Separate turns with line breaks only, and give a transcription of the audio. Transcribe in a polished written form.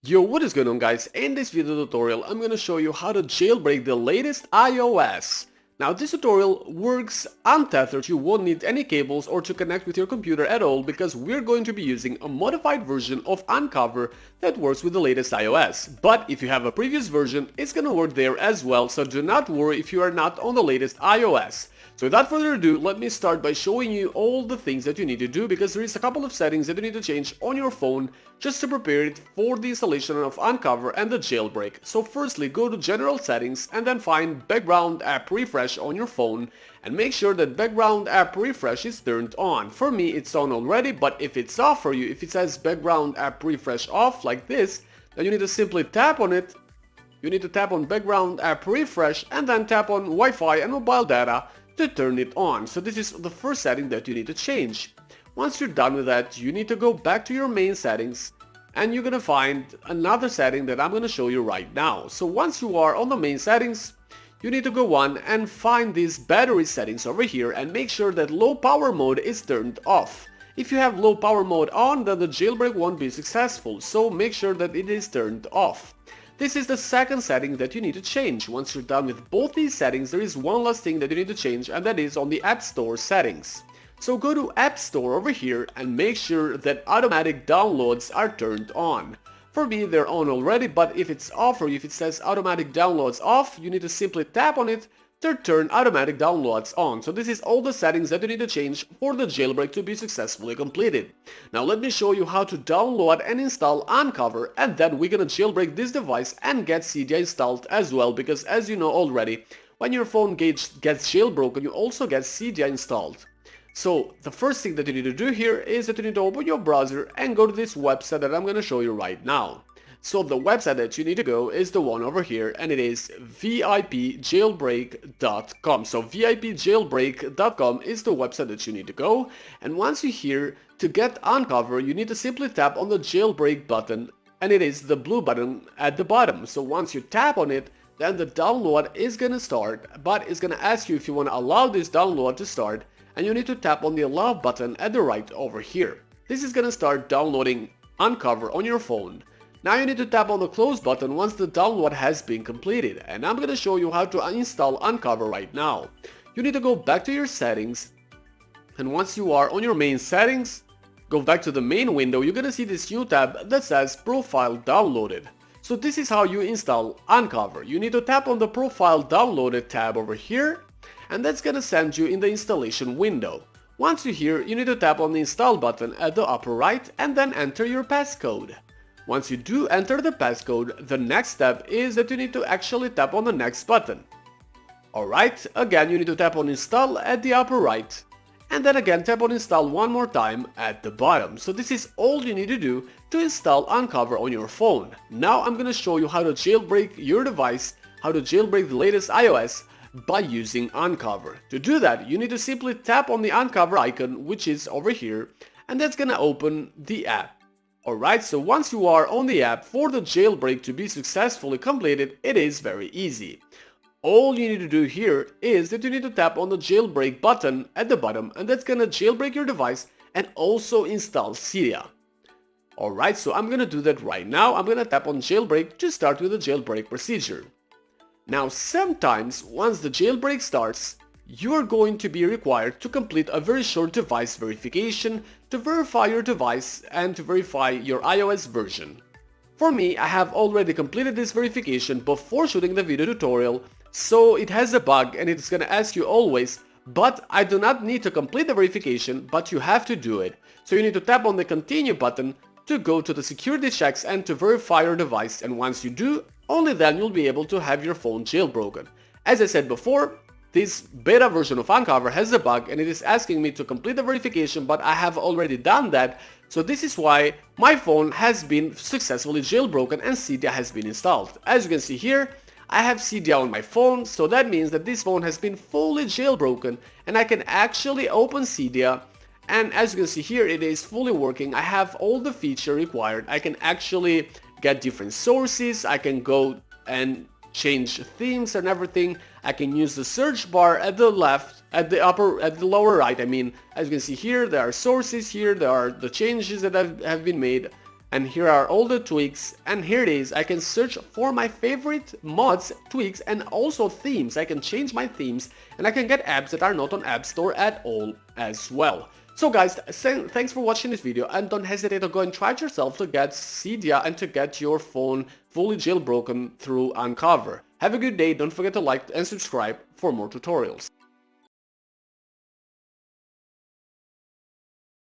Yo, what is going on guys? In this video tutorial I'm going to show you how to jailbreak the latest iOS. Now this tutorial works untethered. You won't need any cables or to connect with your computer at all because we're going to be using a modified version of Unc0ver that works with the latest iOS. But if you have a previous version, it's going to work there as well, so do not worry if you are not on the latest iOS. So without further ado, let me start by showing you all the things that you need to do because there is a couple of settings that you need to change on your phone just to prepare it for the installation of Unc0ver and the jailbreak. So firstly, go to General Settings and then find Background App Refresh on your phone and make sure that Background App Refresh is turned on. For me, it's on already, but if it's off for you, if it says Background App Refresh off like this, then you need to simply tap on it. You need to tap on Background App Refresh and then tap on Wi-Fi and mobile data to turn it on. So this is the first setting that you need to change. Once you're done with that, you need to go back to your main settings and you're gonna find another setting that I'm gonna show you right now. So once you are on the main settings, you need to go on and find these battery settings over here and make sure that low power mode is turned off. If you have low power mode on, then the jailbreak won't be successful, so make sure that it is turned off. This is the second setting that you need to change. Once you're done with both these settings, there is one last thing that you need to change, and that is on the App Store settings. So go to App Store over here and make sure that automatic downloads are turned on. For me, they're on already, but if it's off or if it says automatic downloads off, you need to simply tap on it to turn automatic downloads on. So this is all the settings that you need to change for the jailbreak to be successfully completed. Now let me show you how to download and install Unc0ver, and then we're gonna jailbreak this device and get Cydia installed as well, because as you know already, when your phone gets jailbroken, you also get Cydia installed. So the first thing that you need to do here is that you need to open your browser and go to this website that I'm going to show you right now. So the website that you need to go is the one over here, and it is vipjailbreak.com. So vipjailbreak.com is the website that you need to go, and once you're here, to get Unc0ver, you need to simply tap on the jailbreak button, and it is the blue button at the bottom. So once you tap on it, then the download is going to start, but it's going to ask you if you want to allow this download to start, and you need to tap on the allow button at the right over here. This is going to start downloading Unc0ver on your phone. Now you need to tap on the close button once the download has been completed, and I'm going to show you how to uninstall Unc0ver right now. You need to go back to your settings, and once you are on your main settings, go back to the main window. You're going to see this new tab that says Profile Downloaded. So this is how you install Unc0ver. You need to tap on the Profile Downloaded tab over here, and that's gonna send you in the installation window. Once you're here, you need to tap on the install button at the upper right and then enter your passcode. Once you do enter the passcode, the next step is that you need to actually tap on the next button. Alright, again you need to tap on install at the upper right, and then again tap on install one more time at the bottom. So this is all you need to do to install Unc0ver on your phone. Now I'm gonna show you how to jailbreak your device, how to jailbreak the latest iOS by using Unc0ver. To do that, you need to simply tap on the Unc0ver icon, which is over here, and that's gonna open the app. Alright, so once you are on the app, for the jailbreak to be successfully completed, it is very easy. All you need to do here is that you need to tap on the jailbreak button at the bottom, and that's gonna jailbreak your device and also install Cydia. Alright, so I'm gonna do that right now. I'm gonna tap on jailbreak to start with the jailbreak procedure. Now sometimes, once the jailbreak starts, you are going to be required to complete a very short device verification to verify your device and to verify your iOS version. For me, I have already completed this verification before shooting the video tutorial, so it has a bug and it's gonna ask you always, but I do not need to complete the verification, but you have to do it. So you need to tap on the continue button to go to the security checks and to verify your device, and once you do, only then you'll be able to have your phone jailbroken. As I said before, this beta version of Unc0ver has a bug and it is asking me to complete the verification, but I have already done that, so this is why my phone has been successfully jailbroken and Cydia has been installed. As you can see here, I have Cydia on my phone, so that means that this phone has been fully jailbroken and I can actually open Cydia, and as you can see here, it is fully working. I have all the features required. I can actually get different sources, I can go and change themes and everything. I can use the search bar at the left, at the lower right. I mean, as you can see here, there are sources here, there are the changes that have been made, and here are all the tweaks, and here it is. I can search for my favorite mods, tweaks, and also themes. I can change my themes, and I can get apps that are not on App Store at all as well. So guys, thanks for watching this video, and don't hesitate to go and try it yourself to get Cydia and to get your phone fully jailbroken through Unc0ver. Have a good day, don't forget to like and subscribe for more tutorials.